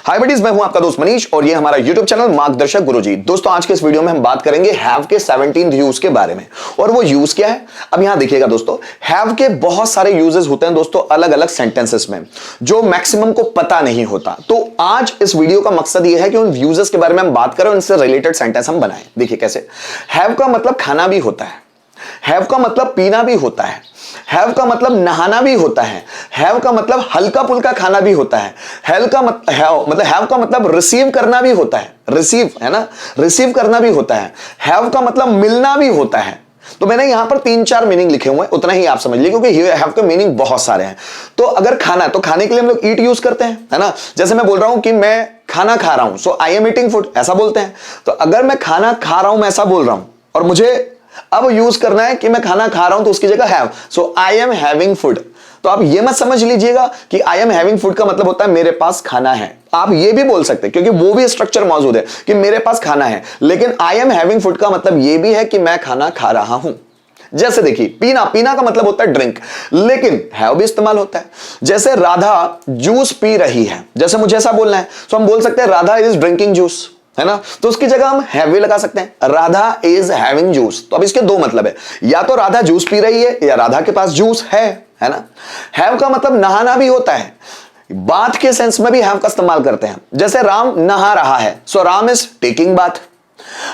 हाय buddies, मैं हूं आपका दोस्त मनीष और ये हमारा यूट्यूब चैनल मार्गदर्शक गुरुजी। दोस्तों, आज के इस वीडियो में हम बात करेंगे हैव के 17 यूज के बारे में। और वो यूज क्या है, अब यहां देखिएगा दोस्तों, हैव के बहुत सारे यूजेस होते हैं दोस्तों अलग अलग सेंटेंसेस में, जो मैक्सिमम को पता नहीं होता। तो आज इस वीडियो का मकसद ये है कि उन यूजेस के बारे में हम बात करें, उनसे रिलेटेड सेंटेंस हम बनाएं। देखिए कैसे, हैव का मतलब खाना भी होता है, हैव का मतलब पीना भी होता है, हैव का मतलब नहाना भी होता है, हैव का मतलब हल्का फुल्का खाना भी होता है, हैव का मतलब रिसीव करना भी होता है, रिसीव है ना, रिसीव करना भी होता है, हैव का मतलब मिलना भी होता है। तो मैंने यहां पर 3-4 मीनिंग लिखे हुए हैं, उतना ही आप समझ लीजिए, क्योंकि हैव के मीनिंग बहुत सारे हैं। तो अगर खाना, तो खाने के लिए हम लोग ईट यूज करते हैं, है ना। जैसे मैं बोल रहा हूं कि मैं खाना खा रहा हूं, सो आई एम ईटिंग फूड, ऐसा बोलते हैं। तो अगर मैं खाना खा रहा हूं, मैं ऐसा बोल रहा हूं और मुझे अब यूज करना है कि मैं खाना खा रहा हूं, तो उसकी जगह have, so I am having food. तो आप ये मत समझ लीजिएगा कि आई एम हैविंग फूड का मतलब होता है मेरे पास खाना है। आप ये भी बोल सकते हैं, क्योंकि वो भी स्ट्रक्चर मौजूद है कि मेरे पास खाना है, लेकिन आई एम हैविंग फूड का मतलब ये भी है कि मैं खाना खा रहा हूं। जैसे देखिए, पीना, पीना का मतलब होता है ड्रिंक, लेकिन हैव भी इस्तेमाल होता है। जैसे राधा जूस पी रही है, जैसे मुझे ऐसा बोलना है, तो हम बोल सकते हैं राधा इज ड्रिंकिंग जूस, है ना। तो उसकी जगह हम हैव भी लगा सकते हैं, राधा इज हैविंग जूस। तो अब इसके दो मतलब है, या तो राधा जूस पी रही है या राधा के पास जूस है ना। हैव का मतलब नहाना भी होता है, बाथ के सेंस में भी हैव का इस्तेमाल करते हैं। जैसे राम नहा रहा है, so Ram is taking bath,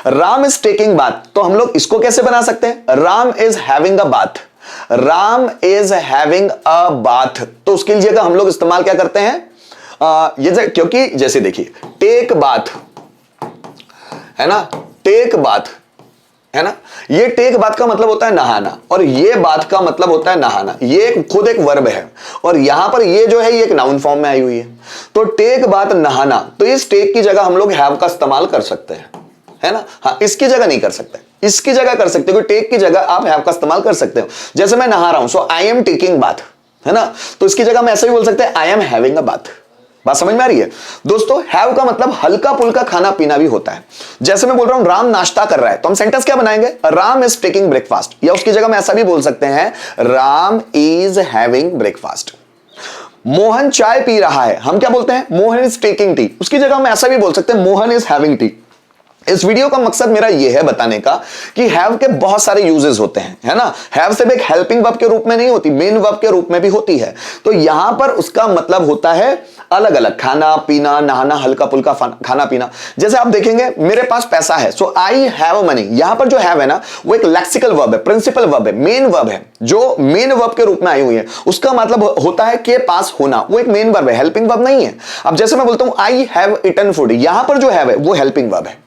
Ram is taking bath. तो हम लोग इसको कैसे बना सकते हैं, Ram is having a bath, Ram is having a bath. तो उसके लिए हम लोग इस्तेमाल क्या करते हैं, क्योंकि जैसे देखिए, टेक बाथ है ना, टेक बाथ है ना, ये टेक बाथ का मतलब होता है नहाना, और ये बाथ का मतलब होता है नहाना। ये खुद एक वर्ब है, और यहां पर ये जो है ये एक नाउन फॉर्म में आई हुई है। तो टेक बाथ नहाना, तो इस टेक की जगह हम लोग हैव का इस्तेमाल कर सकते हैं, है ना। हाँ, इसकी जगह नहीं कर सकते, इसकी जगह कर सकते हो, टेक की जगह आप हैव का इस्तेमाल कर सकते हो। जैसे मैं नहा रहा हूं, सो आई एम टेकिंग बाथ, है ना। तो इसकी जगह हम ऐसे भी बोल सकते हैं, I am having a bath. बात समझ में आ रही है दोस्तों। हैव का मतलब हल्का फुल्का खाना पीना भी होता है। जैसे मैं बोल रहा हूं राम नाश्ता कर रहा है, तो हम सेंटेंस क्या बनाएंगे, राम इज टेकिंग ब्रेकफास्ट, या उसकी जगह मैं ऐसा भी बोल सकते हैं, Ram is having breakfast. Mohan चाय पी रहा है, हम क्या बोलते हैं, मोहन इज टेकिंग टी। उसकी जगह हम ऐसा भी बोल सकते हैं, मोहन इज हैविंग टी। इस वीडियो का मकसद मेरा यह है बताने का कि हैव के बहुत सारे यूजेस होते हैं, है ना। हैव सिर्फ एक हेल्पिंग वर्ब के रूप में नहीं होती, मेन वर्ब के रूप में भी होती है। तो यहां पर उसका मतलब होता है अलग अलग, खाना पीना, नहाना, हल्का फुल्का खाना पीना। जैसे आप देखेंगे, मेरे पास पैसा है, सो आई हैव मनी। यहां पर जो हैव है ना, वो एक लेक्सिकल वर्ब है, प्रिंसिपल वर्ब है, मेन वर्ब है, जो मेन वर्ब के रूप में आई हुई है। उसका मतलब होता है के पास होना, वो एक मेन वर्ब है, हेल्पिंग वर्ब नहीं है। अब जैसे मैं बोलता हूं आई हैव इटन फूड, यहां पर जो हैव है वो हेल्पिंग वर्ब है,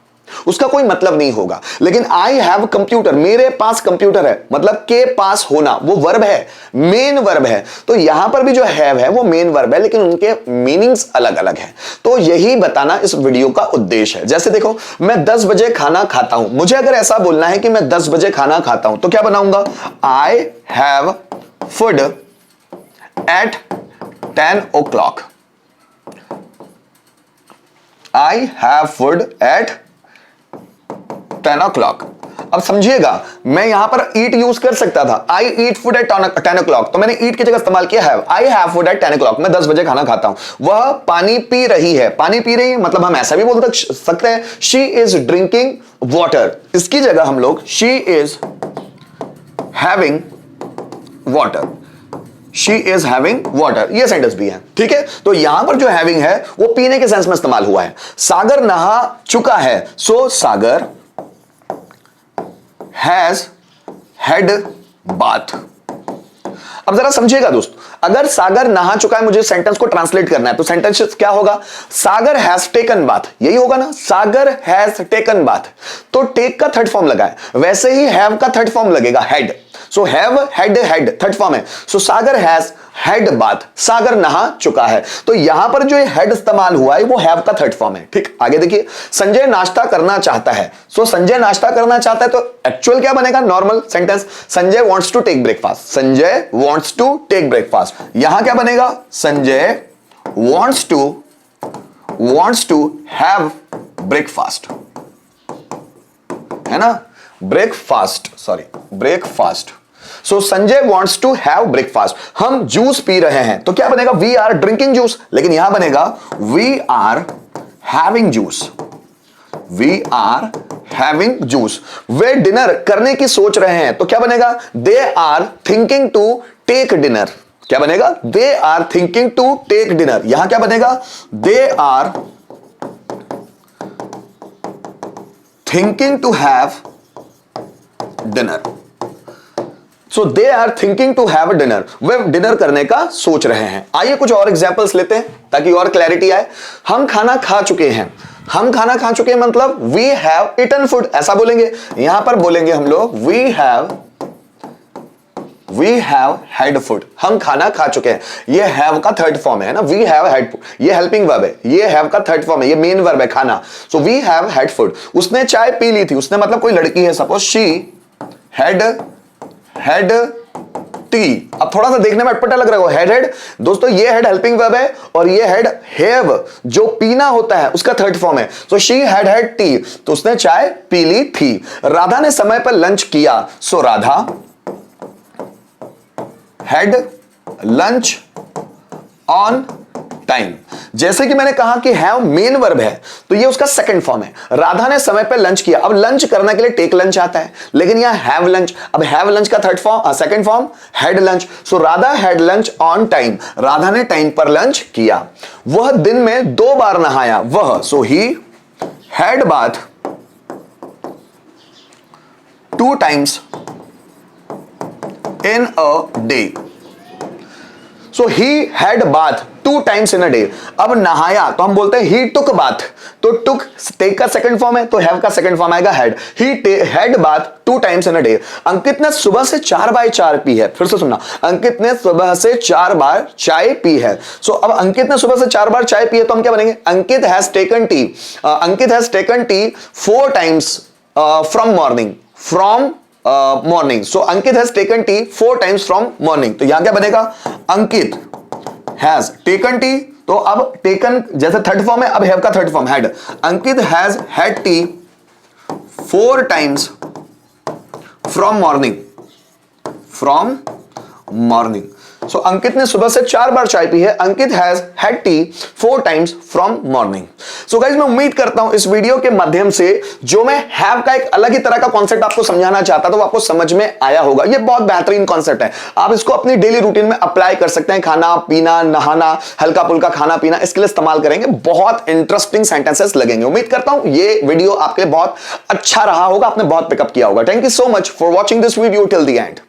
उसका कोई मतलब नहीं होगा। लेकिन आई हैव कंप्यूटर, मेरे पास कंप्यूटर है, मतलब के पास होना, वो वर्ब है, मेन वर्ब है। तो यहां पर भी जो हैव है वो मेन वर्ब है, लेकिन उनके मीनिंग्स अलग अलग हैं। तो यही बताना इस वीडियो का उद्देश्य है। जैसे देखो, मैं 10 बजे खाना खाता हूं, मुझे अगर ऐसा बोलना है कि मैं 10 बजे खाना खाता हूं, तो क्या बनाऊंगा, I have food at 10 o'clock, I have food at 10 o'clock। अब समझिएगा, मैं यहां पर ईट यूज कर सकता था, आई ईट फूड एट 10 o'clock, तो मैंने ईट की जगह इस्तेमाल किया have, I have food at 10 o'clock, मैं 10 बजे खाना खाता हूं। वह पानी पी रही है, पानी पी रही है मतलब हम ऐसा भी बोल सकते हैं, शी इज ड्रिंकिंग वाटर। इसकी जगह हम लोग she is having water, she is having water, ये सेंटेंस भी है, ठीक है। तो यहां पर जो हैविंग है वो पीने के सेंस में इस्तेमाल हुआ है। सागर नहा चुका है, सो सागर हैज हैड बाथ। अब जरा समझिएगा दोस्त, अगर सागर नहा चुका है, मुझे सेंटेंस को ट्रांसलेट करना है, तो सेंटेंस क्या होगा, सागर हैज टेकन बाथ, यही होगा ना, सागर हैज टेकन बाथ। तो टेक का थर्ड फॉर्म लगा है, वैसे ही हैव का थर्ड फॉर्म लगेगा, had. So have, had, had third form है। सो सागर हैज हैड बाथ, सागर नहा चुका है। तो यहां पर जो हैड इस्तेमाल हुआ है वो हैव का थर्ड फॉर्म है, ठीक। आगे देखिए, संजय नाश्ता करना चाहता है, सो संजय नाश्ता करना चाहता है, तो एक्चुअल क्या बनेगा, normal sentence, Sanjay wants to take breakfast, Sanjay wants to take breakfast. यहां क्या बनेगा, Sanjay wants to have breakfast, है ना, breakfast, sorry breakfast. So Sanjay wants to have breakfast, हम जूस पी रहे हैं, तो क्या बनेगा, वी आर ड्रिंकिंग जूस, लेकिन यहां बनेगा we are having juice, we are having juice. वे डिनर करने की सोच रहे हैं, तो क्या बनेगा, they are thinking to take dinner, क्या बनेगा, they are thinking to take dinner. यहां क्या बनेगा, they are thinking to have dinner, so they are thinking to have dinner, वे डिनर करने का सोच रहे हैं। आइए कुछ और एग्जांपल्स लेते हैं ताकि और क्लैरिटी आए। हम खाना खा चुके हैं, हम खाना खा चुके हैं मतलब वी हैव ईटन फूड, ऐसा बोलेंगे। यहां पर बोलेंगे हम लोग वी हैव हैड फूड, हम खाना खा चुके हैं। ये हैव का थर्ड फॉर्म है ना, वी हैव हैड फूड, ये हेल्पिंग वर्ब है, ये हैव का थर्ड फॉर्म है, ये मेन वर्ब है खाना। So we have had food. उसने चाय पी ली थी, उसने मतलब कोई लड़की है, सपोज शी हैड टी। अब थोड़ा सा देखने में अटपटा लग रहा है, हैड दोस्तों, ये हैड हेल्पिंग वर्ब है और ये हैड हैव जो पीना होता है उसका थर्ड फॉर्म है। सो शी हैड टी, तो उसने चाय पी ली थी। राधा ने समय पर लंच किया, so Radha had lunch on time. जैसे कि मैंने कहा कि हैव मेन वर्ब है, तो ये उसका सेकंड फॉर्म है। राधा ने समय पर लंच किया, अब लंच करने के लिए टेक लंच आता है, लेकिन यहां हैव लंच, अब हैव लंच का third form, second form had lunch. So Radha had lunch on time, Radha ने टाइम पर लंच किया। वह दिन में 2 बार नहाया, वह, so he had bath 2 times in a day, so he had bath 2 times in a day। अब नहाया तो हम बोलते हैं he took bath, तो took take का सेकंड फॉर्म है, तो have का सेकंड फॉर्म आएगा had। he had bath 2 times in a day। अंकित ने सुबह से 4 बार चाय पी है, फिर से सुनना, अंकित ने सुबह से 4 बार चाय पी है। सो अब अंकित ने सुबह से 4 बार चाय पी है, तो हम क्या बनेंगे, Ankit has taken tea, Ankit has taken tea 4 times from morning, from morning. So Ankit has taken tea 4 times from morning, तो यहां क्या बनेगा, अंकित हैज टेकन टी, तो अब टेकन जैसे थर्ड फॉर्म है, अब हैव का third form had, Ankit has had tea 4 times from morning, from morning. So Ankit ने सुबह से 4 बार चाय पी है, Ankit has had tea 4 times from morning. So guys, मैं उम्मीद करता हूं इस वीडियो के माध्यम से जो मैं हैव का एक अलग ही तरह का कॉन्सेप्ट आपको समझाना चाहता था, तो आपको समझ में आया होगा। ये बहुत बेहतरीन कॉन्सेप्ट है, आप इसको अपनी डेली रूटीन में अप्लाई कर सकते हैं। खाना पीना, नहाना, हल्का फुल्का खाना पीना, इसके लिए इस्तेमाल करेंगे, बहुत इंटरेस्टिंग सेंटेंसेस लगेंगे। उम्मीद करता हूं ये वीडियो आपके लिए बहुत अच्छा रहा होगा, आपने बहुत पिकअप किया होगा। Thank you so much for watching this video till the end.